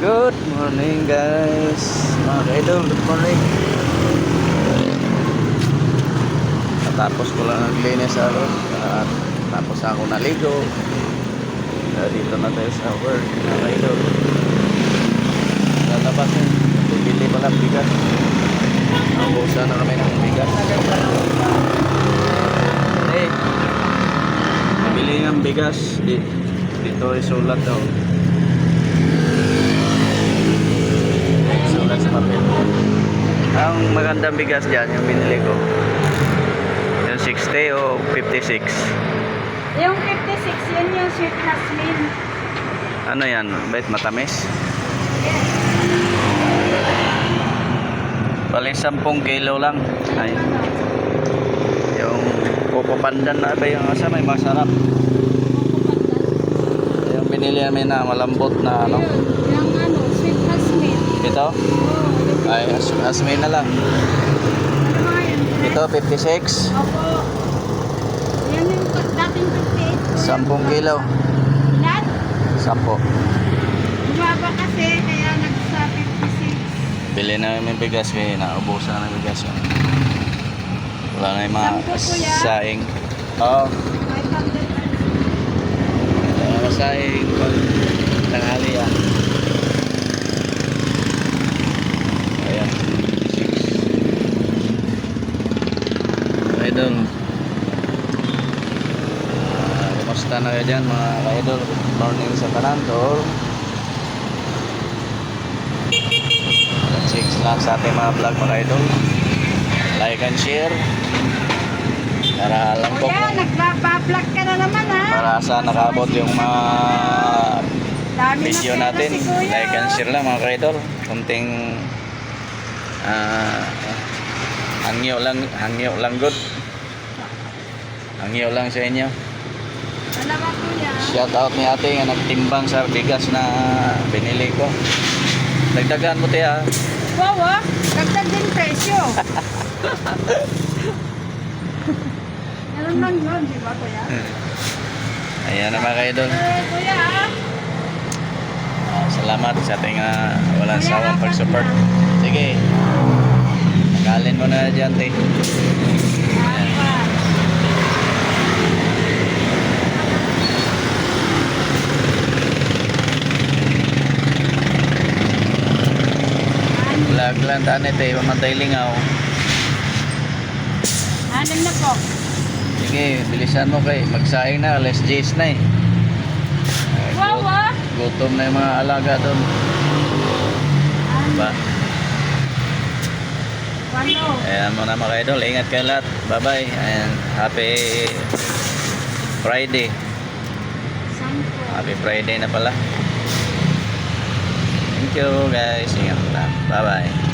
Good morning guys, mga ka-idol, good morning. Natapos ko lang naglinis at tapos ako naligo. Dito na tayo sa work, mga ka-idol. Lalabas yun, bibili pala bigas. Naubusan na kami ng bigas. Hey, bibili ng bigas. Dito ay sulat daw. Sulat sa papel. Ang magandang bigas dyan, yung binili ko, yung 60 o 56. Yung 56, yun yung sweet jasmine. Ano yan? Bait matamis? Bali 10 kilo lang. Ay. Yung Coco Pandan na ba yung asa may masarap? Yung binili namin na malambot na ano? Yung ano, sweet jasmine. Ito? Oh, Ay, asmin na lang. ano mga yun? Ito 56. Opo. Yan yung dating 58. 10 kilo. Ilan? 10. Bumaba kasi, kaya nagsa 56. Bili na yung bigas, may naubusan na ng bigas. Wala na yung mga 10 kuya. saing. Oo. 500. Mga saing pag tanghali yan. Ayan. 6. Idol. Kumusta na kayo dyan mga ka-idol? Good morning sa Kanantol. 6 lang sa ating mga vlog mga idol. Like and share. Para alam ko Kuya, kung nagpa-vlog ka na naman ha. para saan nakabot yung mga Dami na video pera natin. si Kuya. Like and share lang mga ka-idol. Kunting hangyo lang good. Hangyo lang sa inyo. Ano ba kuya? Shout out ni ate nga nagtimbang sa bigas na binili ko. Dagdagan mo tiya. Wow, ah. Dagdag din presyo. Meron lang yun, di ba kuya? Ayan na mga ka-idol. Kuya, ah. Salamat sa ating walang sawang pag-support. Sige. Nagalin mo na dyan, te. Vlog lang tani, te. Mamantay lingaw. Anim na po. Sige, bilisan mo kay. Magsaing na. Alas 10 na eh. Wow, ah. Gutom na yung mga alaga doon. Diba? Walo. Ayan mo na mga idol. Ingat kayo lahat. Bye-bye. And happy Friday. Sampo. Happy Friday na pala. Thank you guys. Ingat lang. Bye-bye.